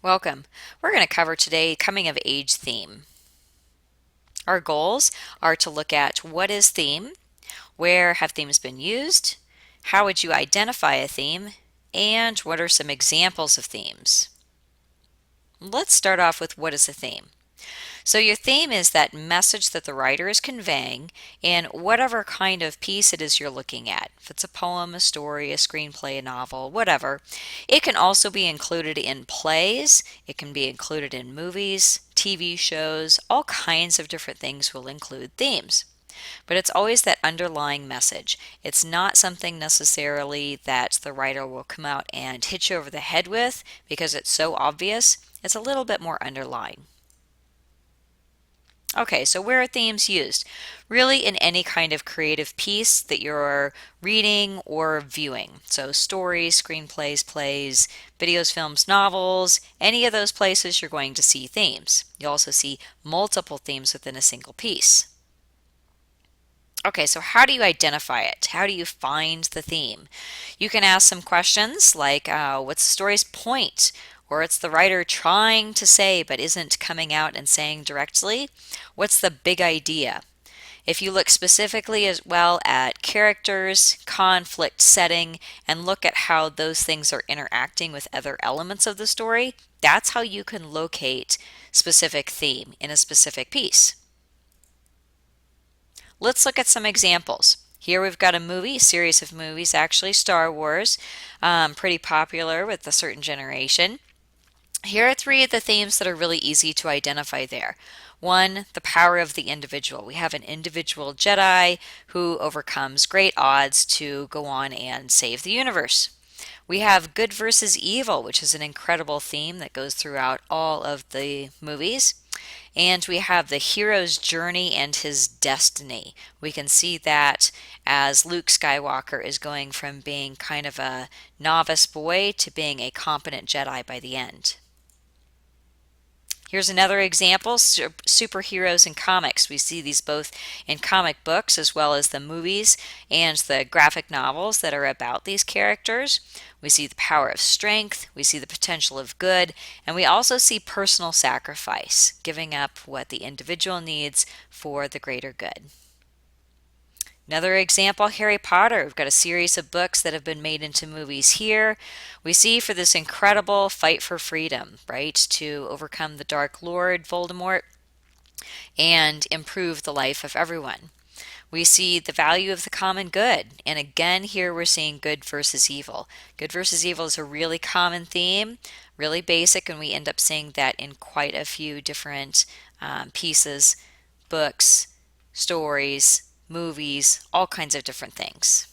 Welcome. We're going to cover today coming of age theme. Our goals are to look at what is theme, where have themes been used, how would you identify a theme, and what are some examples of themes. Let's start off with what is a theme. So your theme is that message that the writer is conveying in whatever kind of piece it is you're looking at. If it's a poem, a story, a screenplay, a novel, whatever. It can also be included in plays, it can be included in movies, TV shows, all kinds of different things will include themes. But it's always that underlying message. It's not something necessarily that the writer will come out and hit you over the head with because it's so obvious. It's a little bit more underlying. Okay, so where are themes used? Really in any kind of creative piece that you're reading or viewing. So stories, screenplays, plays, videos, films, novels, any of those places you're going to see themes. You'll also see multiple themes within a single piece. Okay, so how do you identify it? How do you find the theme? You can ask some questions like, what's the story's point? Or it's the writer trying to say but isn't coming out and saying directly? What's the big idea? If you look specifically as well at characters, conflict setting, and look at how those things are interacting with other elements of the story, that's how you can locate specific theme in a specific piece. Let's look at some examples. Here we've got a series of movies actually, Star Wars, pretty popular with a certain generation. Here are three of the themes that are really easy to identify there. One, the power of the individual. We have an individual Jedi who overcomes great odds to go on and save the universe. We have good versus evil, which is an incredible theme that goes throughout all of the movies. And we have the hero's journey and his destiny. We can see that as Luke Skywalker is going from being kind of a novice boy to being a competent Jedi by the end. Here's another example, superheroes in comics. We see these both in comic books as well as the movies and the graphic novels that are about these characters. We see the power of strength, we see the potential of good, and we also see personal sacrifice, giving up what the individual needs for the greater good. Another example, Harry Potter. We've got a series of books that have been made into movies here. We see for this incredible fight for freedom, right, to overcome the Dark Lord, Voldemort, and improve the life of everyone. We see the value of the common good. And again, here we're seeing good versus evil. Good versus evil is a really common theme, really basic, and we end up seeing that in quite a few different pieces, books, stories, movies, all kinds of different things.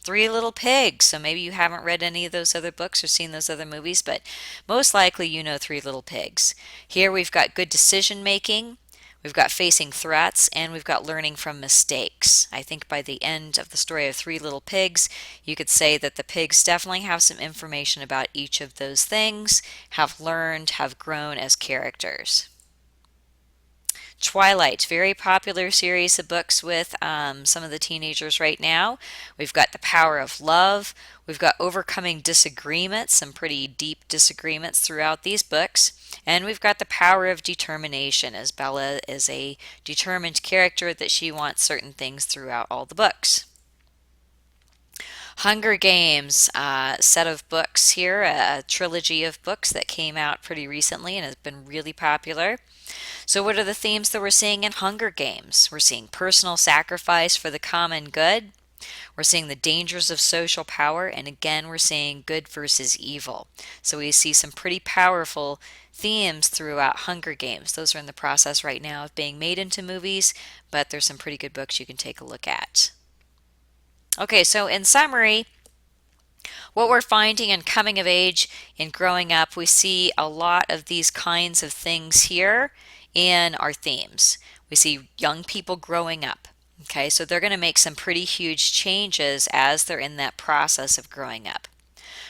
Three Little Pigs. So maybe you haven't read any of those other books or seen those other movies, but most likely you know Three Little Pigs. Here we've got good decision making, we've got facing threats, and we've got learning from mistakes. I think by the end of the story of Three Little Pigs, you could say that the pigs definitely have some information about each of those things, have learned, have grown as characters. Twilight, very popular series of books with some of the teenagers right now. We've got the power of love. We've got overcoming disagreements, some pretty deep disagreements throughout these books. And we've got the power of determination, as Bella is a determined character that she wants certain things throughout all the books. Hunger Games, set of books here, a trilogy of books that came out pretty recently and has been really popular. So, what are the themes that we're seeing in Hunger Games? We're seeing personal sacrifice for the common good. We're seeing the dangers of social power, and again, we're seeing good versus evil. So, we see some pretty powerful themes throughout Hunger Games. Those are in the process right now of being made into movies, but there's some pretty good books you can take a look at. Okay, so in summary, what we're finding in coming of age and growing up, we see a lot of these kinds of things here in our themes. We see young people growing up. Okay, so they're going to make some pretty huge changes as they're in that process of growing up.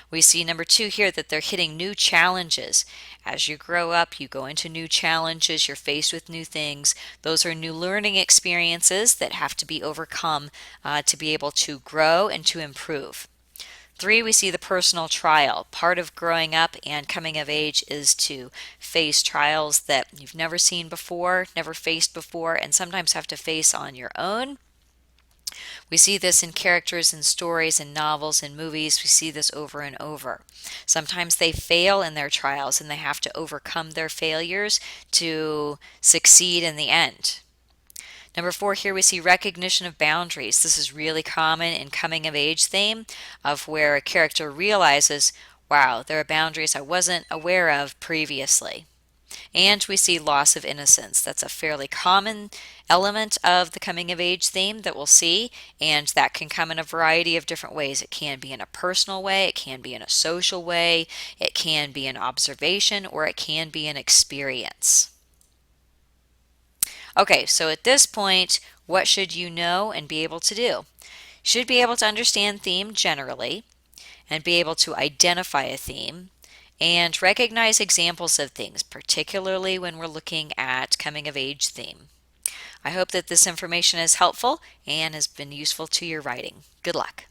We see number two here that they're hitting new challenges. As you grow up, you go into new challenges, you're faced with new things. Those are new learning experiences that have to be overcome to be able to grow and to improve. 3, we see the personal trial. Part of growing up and coming of age is to face trials that you've never seen before, never faced before, and sometimes have to face on your own. We see this in characters in stories and novels and movies. We see this over and over. Sometimes they fail in their trials and they have to overcome their failures to succeed in the end. Number 4, here we see recognition of boundaries. This is really common in coming of age theme of where a character realizes, wow, there are boundaries I wasn't aware of previously. And we see loss of innocence. That's a fairly common element of the coming of age theme that we'll see, and that can come in a variety of different ways. It can be in a personal way, it can be in a social way, it can be an observation, or it can be an experience. Okay, so at this point, what should you know and be able to do? You should be able to understand theme generally and be able to identify a theme and recognize examples of things, particularly when we're looking at coming of age theme. I hope that this information is helpful and has been useful to your writing. Good luck.